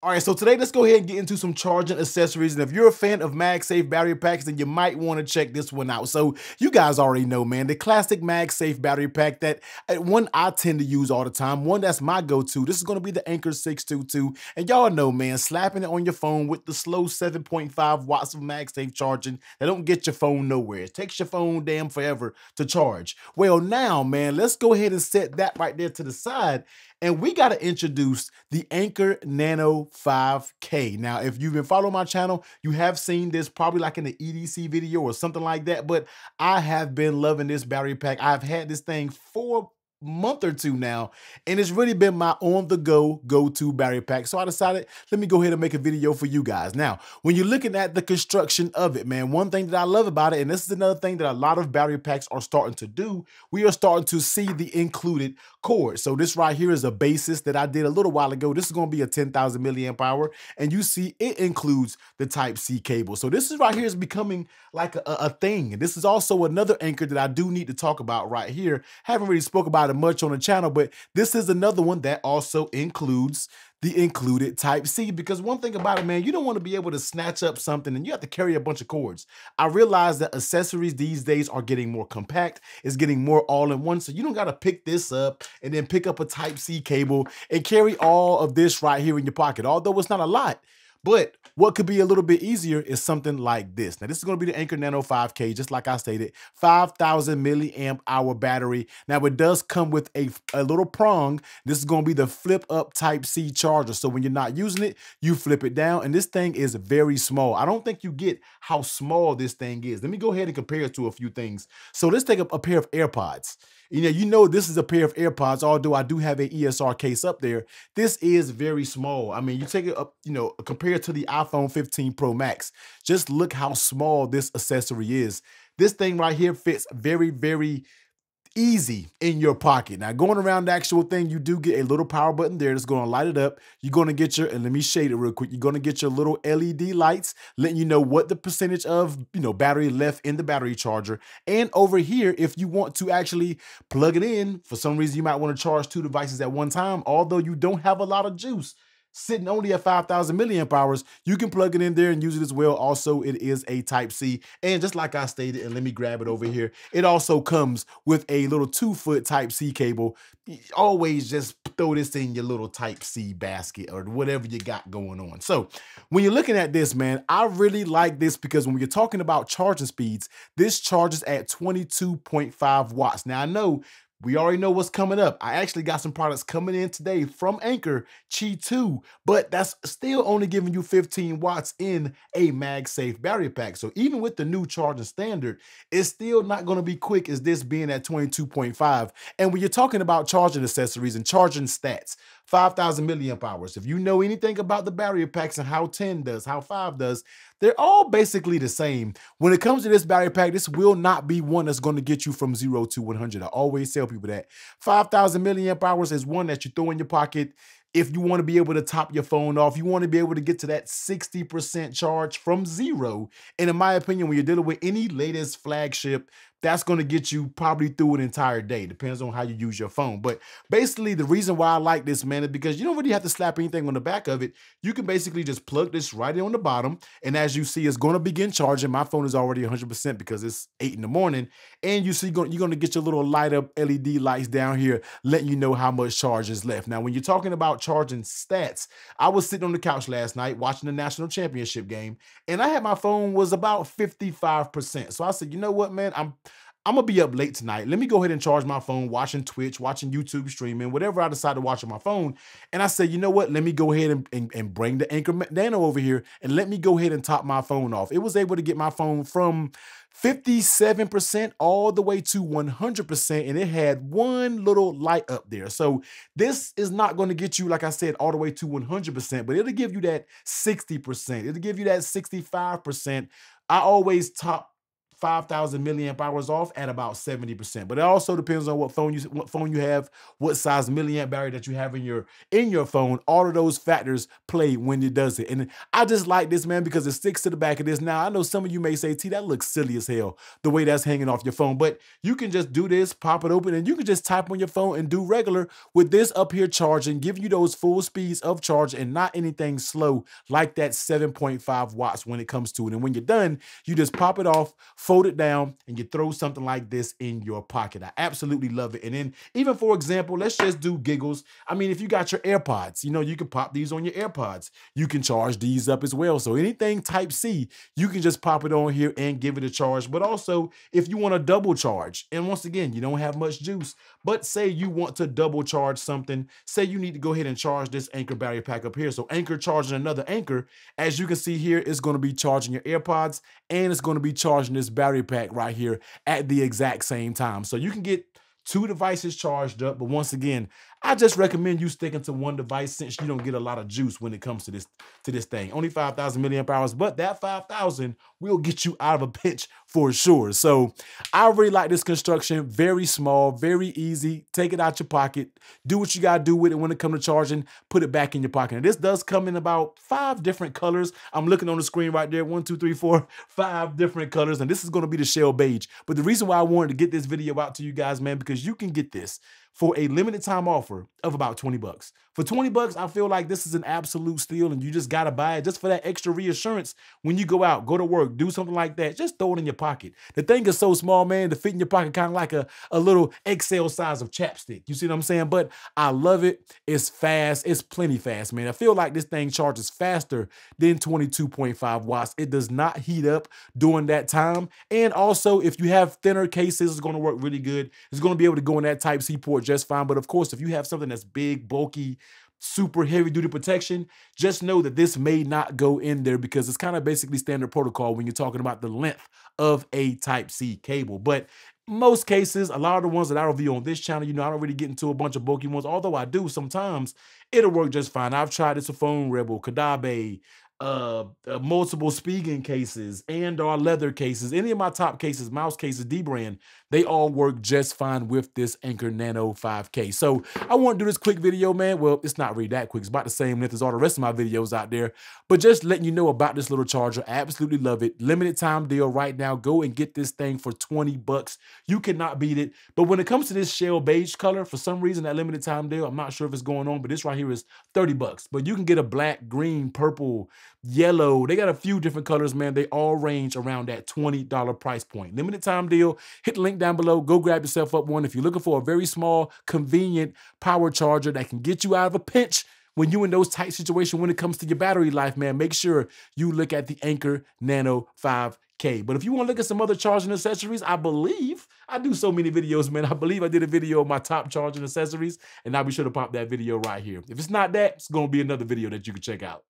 All right, so today let's go ahead and get into some charging accessories. And if you're a fan of MagSafe battery packs, then you might want to check this one out. So you guys already know, man, the classic MagSafe battery pack that one I tend to use all the time, one that's my go-to. This is going to be the Anker 622. And y'all know, man, slapping it on your phone with the slow 7.5 watts of MagSafe charging, that don't get your phone nowhere. It takes your phone damn forever to charge. Well, now, man, let's go ahead and set that right there to the side. And we got to introduce the Anker Nano 5K. Now, if you've been following my channel, you have seen this probably like in the EDC video or something like that, but I have been loving this battery pack. I've had this thing for month or two now, and it's really been my on-the-go go-to battery pack. So I decided, let me go ahead and make a video for you guys. Now, when you're looking at the construction of it, man, one thing that I love about it, and this is another thing that a lot of battery packs are starting to do, we are starting to see the included cord. So this right here is a basis that I did a little while ago. This is going to be a 10,000 milliamp hour, and you see it includes the Type-C cable. So this is right here is becoming like a thing. And this is also another Anker that I do need to talk about right here. Haven't really spoke about it much on the channel, but this is another one that also includes the included Type-C, because one thing about it, man, you don't want to be able to snatch up something and you have to carry a bunch of cords. I realize that accessories these days are getting more compact. It's getting more all-in-one, so you don't got to pick this up and then pick up a Type-C cable and carry all of this right here in your pocket, although it's not a lot. But what could be a little bit easier is something like this. Now, this is going to be the Anker Nano 5K, just like I stated, 5,000 milliamp hour battery. Now, it does come with a little prong. This is going to be the flip up Type-C charger. So when you're not using it, you flip it down. And this thing is very small. I don't think you get how small this thing is. Let me go ahead and compare it to a few things. So let's take a pair of AirPods. You know this is a pair of AirPods, although I do have an ESR case up there. This is very small. I mean, you take it up, compared to the iPhone 15 Pro Max, just look how small this accessory is. This thing right here fits very, very easy in your pocket. Now, going around the actual thing, you do get a little power button there that's going to light it up. You're going to get your, and let me shade it real quick, you're going to get your little LED lights letting you know what the percentage of, battery left in the battery charger. And over here, if you want to actually plug it in, for some reason, you might want to charge two devices at one time, although you don't have a lot of juice. Sitting only at 5,000 milliamp hours, you can plug it in there and use it as well. Also, it is a Type-C. And just like I stated, and let me grab it over here, it also comes with a little 2-foot Type-C cable. Always just throw this in your little Type-C basket or whatever you got going on. So when you're looking at this, man, I really like this because when you're talking about charging speeds, this charges at 22.5 watts. Now, I know we already know what's coming up. I actually got some products coming in today from Anker, Qi 2, but that's still only giving you 15 watts in a MagSafe battery pack. So even with the new charging standard, it's still not going to be quick as this being at 22.5. And when you're talking about charging accessories and charging stats, 5,000 milliamp hours. If you know anything about the battery packs and how 10 does, how 5 does, they're all basically the same. When it comes to this battery pack, this will not be one that's going to get you from 0 to 100. I always tell people that 5,000 milliamp hours is one that you throw in your pocket. If you want to be able to top your phone off, you want to be able to get to that 60% charge from 0. And in my opinion, when you're dealing with any latest flagship, that's going to get you probably through an entire day. Depends on how you use your phone. But basically, the reason why I like this, man, is because you don't really have to slap anything on the back of it. You can basically just plug this right in on the bottom. And as you see, it's going to begin charging. My phone is already 100% because it's 8 in the morning. And you see, you're going to get your little light up LED lights down here, letting you know how much charge is left. Now, when you're talking about charging stats, I was sitting on the couch last night watching the national championship game, and I had my phone was about 55%. So I said, you know what, man, I'm going to be up late tonight. Let me go ahead and charge my phone, watching Twitch, watching YouTube streaming, whatever I decide to watch on my phone. And I said, you know what? Let me go ahead and bring the Anker Nano over here and let me go ahead and top my phone off. It was able to get my phone from 57% all the way to 100%, and it had one little light up there. So this is not going to get you, like I said, all the way to 100%, but it'll give you that 60%. It'll give you that 65%. I always top 5,000 milliamp hours off at about 70%. But it also depends on what phone you have, what size milliamp battery that you have in your phone. All of those factors play when it does it. And I just like this, man, because it sticks to the back of this. Now, I know some of you may say, T, that looks silly as hell, the way that's hanging off your phone. But you can just do this, pop it open, and you can just type on your phone and do regular with this up here charging, give you those full speeds of charge and not anything slow like that 7.5 watts when it comes to it. And when you're done, you just pop it off, fold it down, and you throw something like this in your pocket. I absolutely love it. And then even for example, let's just do giggles. I mean, if you got your AirPods, you know, you can pop these on your AirPods. You can charge these up as well. So anything type C, you can just pop it on here and give it a charge. But also if you want to double charge, and once again, you don't have much juice, but say you want to double charge something, say you need to go ahead and charge this Anker battery pack up here. So Anker charging another Anker, as you can see here, it's going to be charging your AirPods and it's going to be charging this battery pack right here at the exact same time. So you can get two devices charged up. But once again, I just recommend you sticking to one device since you don't get a lot of juice when it comes to this thing. Only 5,000 milliamp hours, but that 5,000 will get you out of a pinch for sure. So I really like this construction. Very small, very easy. Take it out your pocket. Do what you got to do with it when it comes to charging. Put it back in your pocket. And this does come in about 5 different colors. I'm looking on the screen right there. 1, 2, 3, 4, 5 different colors. And this is going to be the shell beige. But the reason why I wanted to get this video out to you guys, man, because you can get this for a limited time offer of about 20 bucks. For 20 bucks, I feel like this is an absolute steal and you just gotta buy it just for that extra reassurance when you go out, go to work, do something like that, just throw it in your pocket. The thing is so small, man, to fit in your pocket kind of like a little XL size of chapstick. You see what I'm saying? But I love it. It's fast. It's plenty fast, man. I feel like this thing charges faster than 22.5 watts. It does not heat up during that time. And also, if you have thinner cases, it's gonna work really good. It's gonna be able to go in that Type-C port just fine. But of course, if you have something that's big, bulky, super heavy duty protection, just know that this may not go in there because it's kind of basically standard protocol when you're talking about the length of a Type-C cable. But most cases, a lot of the ones that I review on this channel, you know, I don't really get into a bunch of bulky ones, although I do sometimes, it'll work just fine. I've tried this with Phone Rebel, Kadabe, multiple Spigen cases and or leather cases. Any of my top cases, mouse cases, D-brand, they all work just fine with this Anker Nano 5K. So I want to do this quick video, man. Well, it's not really that quick. It's about the same length as all the rest of my videos out there, but just letting you know about this little charger. I absolutely love it. Limited time deal right now. Go and get this thing for 20 bucks. You cannot beat it. But when it comes to this shell beige color, for some reason, that limited time deal, I'm not sure if it's going on, but this right here is 30 bucks. But you can get a black, green, purple, yellow. They got a few different colors, man. They all range around that $20 price point. Limited time deal. Hit the link down below. Go grab yourself up one. If you're looking for a very small, convenient power charger that can get you out of a pinch when you're in those tight situations when it comes to your battery life, man, make sure you look at the Anker Nano 5K. But if you want to look at some other charging accessories, I believe I do so many videos, man. I believe I did a video of my top charging accessories, and I'll be sure to pop that video right here. If it's not that, it's going to be another video that you can check out.